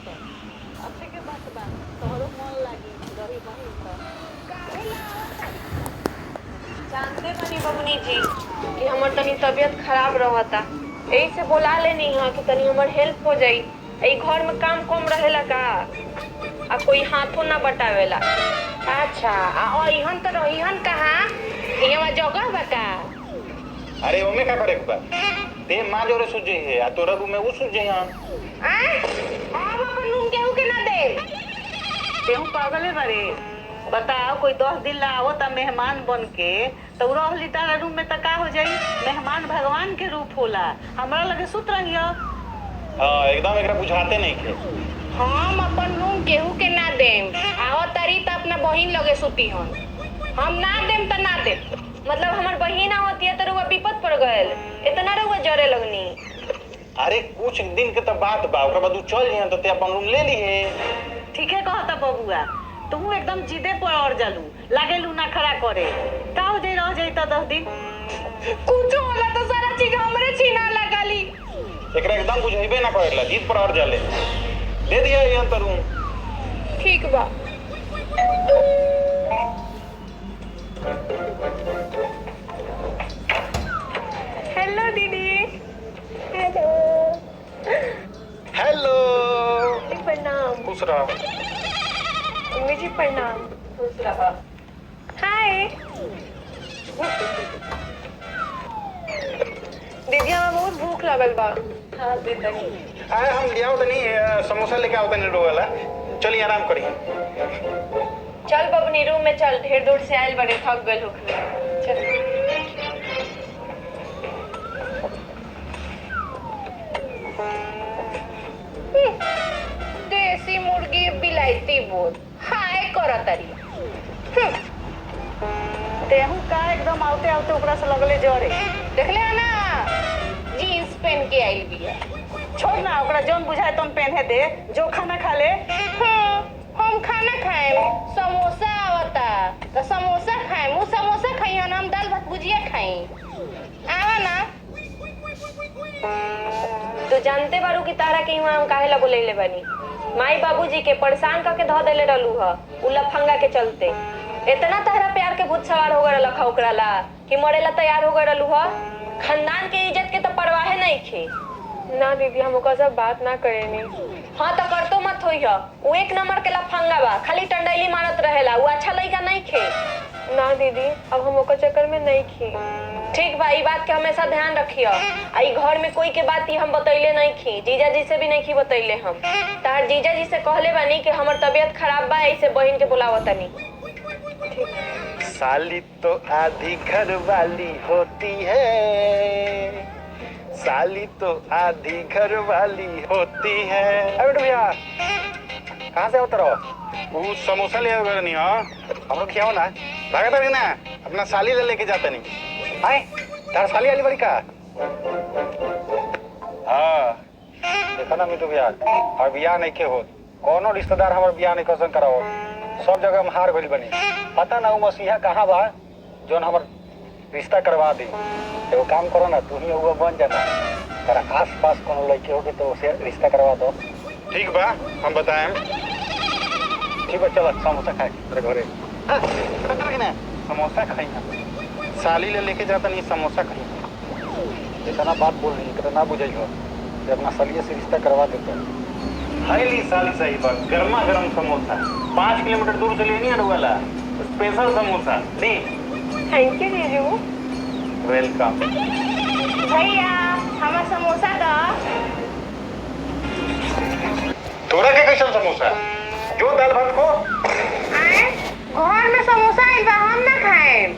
अच्छे के बात बा तोहरो मन लागी रही बहिन त जानते बनी बबनी जी कि हमर तनी तबीयत खराब रहता। यही से बोला लेनी है कि तनी हमर हेल्प हो जाई। ई घर में काम कम रहेला का आ कोई हाथों ना बटावेला। अच्छा और इहन तो रहीहन कहाँ यहाँ जगह बता। अरे ओमे का करे बा ते मां जोरे सुजे है आ तोरा रूम में वो सुजे है अब अपन रूम केहू के ना दे। केहू पागले बारे बताओ कोई 10 दिन ला आवता मेहमान बन के तो रहली तारा रूम में त का हो जाई। मेहमान भगवान के रूप होला हमरा लगे सुत रहियो। हां एकदम एकरा बुझाते नहीं थे। हम अपन रूम केहू के ना देम। आओ तरी त अपना बहिन लगे सुती हन। हम ना देम त ना देम। मतलब हमार बहिन होती है तो रुआ विपद पड़ गयल इतना रुआ जरे लगनी। अरे कुछ दिन के तो बात बा ओकरा बाद तू चल जइहन तो ते अपन रूम ले ली है। ठीक है कहता बबुआ तू एकदम जिदे पर और जालू लागे लू ना खड़ा करे का हो जाई रह जाई त 10 दिन कुछ होला तो सारा चीज हमरे छीना लगाली। एकरा एकदम बुझाइबे ना करेला जीत पर और जाले दे दिया यहां तो रूम। ठीक बा। हेलो दीदी। हेलो हेलो प्रणाम। खुश रहो। मम्मी जी प्रणाम। खुश रहो। हाय दीदी हमें बहुत भूख लगल बा। हाँ दे तनी। अरे हम लिया तो नहीं समोसा लेके आओ तनी रोवाला चलिए आराम करिए। चल बबनी रूम में चल ढेर दूर से आयल बड़े थक गए हो। चल देसी मुर्गी बिलायती बोल हाय करतरी। तेहू का एकदम आवते आवते ओकरा से लगले जरे देखले है ना जीन्स पहन के आइल बिया। छोड़ ना ओकरा जौन बुझाए तौन पहने दे जो खाना खा ले। हम खाना खाएम समोसा आवता तो समोसा खाएम वो समोसा खाई हम दाल भात भुजिया खाई आवा ना। तो जानते बारू कि तारा के वहाँ हम काहे ला बोले बानी। माई बाबूजी के परेशान करके धो देले रहलू ह उ लफंगा के चलते। इतना तारा प्यार के भूत सवार हो गए लखा ओकरा ला कि मरे ला तैयार हो गए रहलू ह। खानदान के इज्जत के तो परवाह नहीं खे। ना दीदी हम ओकर सब बात ना करेनी। हाँ तो करतो मत होई ह वो एक नंबर के लफंगा बा खाली टंडैली मारत रहेला वो अच्छा लइका नहीं खे। ना दीदी अब हम ओकर चक्कर में नहीं खी। ठीक बा ई बात के हमेशा ध्यान रखियो। आई घर में कोई के बात ही हम बतैले नहीं खी जीजा जी से भी नहीं खी बतैले हम। तार जीजा जी से कहले बानी कि हमर तबीयत खराब बा ऐसे बहन के बुलावतनी। साली तो आधी घर वाली होती है साली तो आधी घर वाली होती है। अरे बेटा भैया कहाँ से उतरो वो समोसा ले आओ नहीं हो हम लोग खियाओ ना भागा तो ना अपना साली ले लेके जाते नहीं आए तार साली वाली बड़ी का। हाँ देखा ना मिटू भैया और बियाह नहीं के हो कोनो रिश्तेदार हमारे बियाह नहीं कसम कराओ सब जगह हम हार गइल बनी पता ना वो मसीहा कहाँ बा जोन हमर रिश्ता करवा दी। एगो काम करो ना तू ही वो बन जाना तेरा आस पास कोनो लड़के होगे तो उसे रिश्ता करवा दो। ठीक बा हम बताएं। ठीक है चलो समोसा खाए तेरे घरे ना समोसा खाई ना साली ले लेके जाता नहीं समोसा खाई इतना बात बोल रही इतना बुझे हो अपना सलिए से रिश्ता करवा देते। हाईली साली सही बात गर्मा गर्म समोसा 5 किलोमीटर दूर से लेनी है वाला special samosa the. Thank you जीजू। वेलकम। भैया हमारा समोसा दो। तोरा के कैसन समोसा जो दाल भात को घर में समोसा आइल बा हम ना खाएम।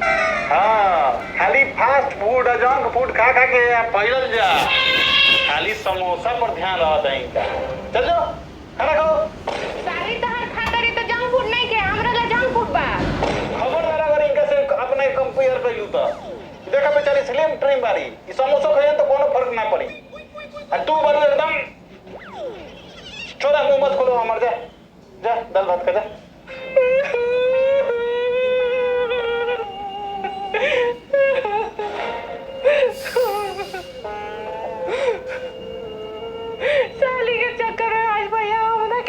हाँ खाली फास्ट फूड जंक फूड खा खा के फैलल जा खाली समोसा पर ध्यान रहा था इनका। चल जाओ खाना खाओ। सारी तहर खातरी तो जंक फूड नहीं के हमरा ला जंक फूड बा। खबरदार अगर इनका से अपने कंपेयर कर लूता देखा बेचारी स्लिम ट्रिम बारी ई समोसा खाए तो कोनो फर्क ना पड़ी और तू बारू एकदम छोड़ा मुंह मत खोलो हमार जा जा दाल भात खा जा। साली के चक्कर में आज भैया हमने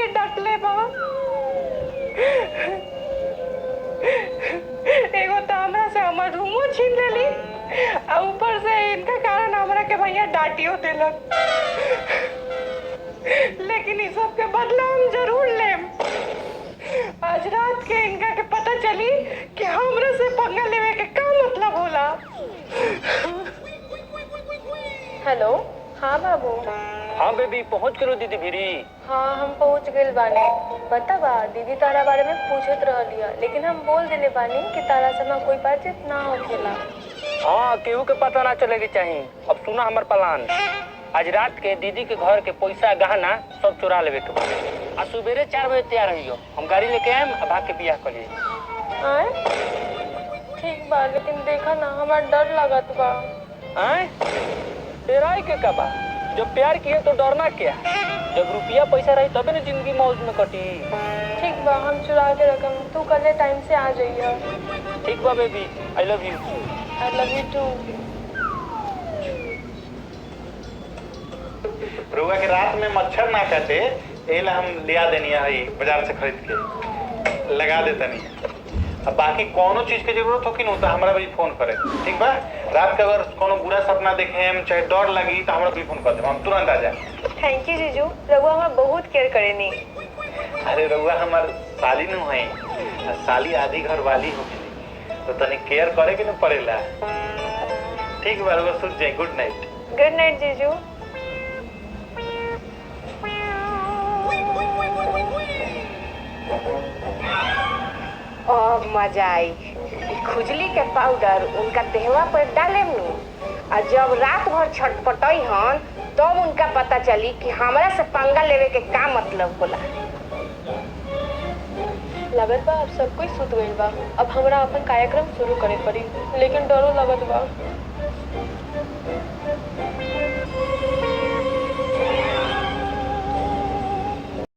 छीन लेली और ऊपर से इनका कारण हमरा के भैया डांटियो देलक। लेकिन इस सब के बदला हम जरूर लेम। आज रात के इनका के पता चली कि हमरा से पंगा लेवे के का मतलब होला। हेलो, हाँ बाबू। हाँ बेबी, पहुँच गलो दीदी भिरी। हाँ, हम पहुँच गए बानी। बता बा, दीदी तारा बारे में पूछत रहली है, लेकिन हम बोल देले बानी कि तारा से कोई बातचीत ना होखेला। हाँ, केहू के पता ना चले के चाहिए। अब सुना हमर प्लान। आज रात के दीदी के घर के पैसा गहना सब चुरा लेवे के बाद सुबेरे 4 बजे तैयार रहियो। हम गाड़ी लेके आएम, भाग के बियाह कर लिए। आए? ठीक बा, लेकिन देखा ना, हमारा डर लगत बा। आए? तेरा के का बा? जब प्यार किए तो डरना क्या? जब रुपया पैसा रही तबे ना जिंदगी मौज में कटी। ठीक बा, हम चुरा के रकम तू कल टाइम से आ जाइए। ठीक बा baby, I love you. I love you too. रुआ के रात में मच्छर ना काटे, एला हम लिया देनी है बाजार से खरीद के लगा देता नहीं। अब बाकी कोनो चीज के जरूरत हो कि नहीं तो हमारा भी फोन करे, ठीक बा? रात के अगर कोनो बुरा सपना देखे हम चाहे डर लगी तो हमारा भी फोन कर दे, हम तुरंत आ जाए। थैंक यू जीजू, रघुआ हमारा बहुत केयर करेनी। अरे रउआ हमार साली न है, साली आधी घर वाली हो तो तनी केयर करे के न पड़ेला। ठीक बा, रउआ सुत जाए। Good night. गुड नाइट जीजू। और मजा आई। खुजली के पाउडर उनका देहवा पर डाले नु, और जब रात भर छटपटाई हन तब उनका पता चली कि हमरा से पंगा लेवे के का मतलब होला। लगत बा अब सब कोई सुत गइल बा। अब हमरा अपन कार्यक्रम शुरू करे पड़ी, लेकिन डरो लगत बा।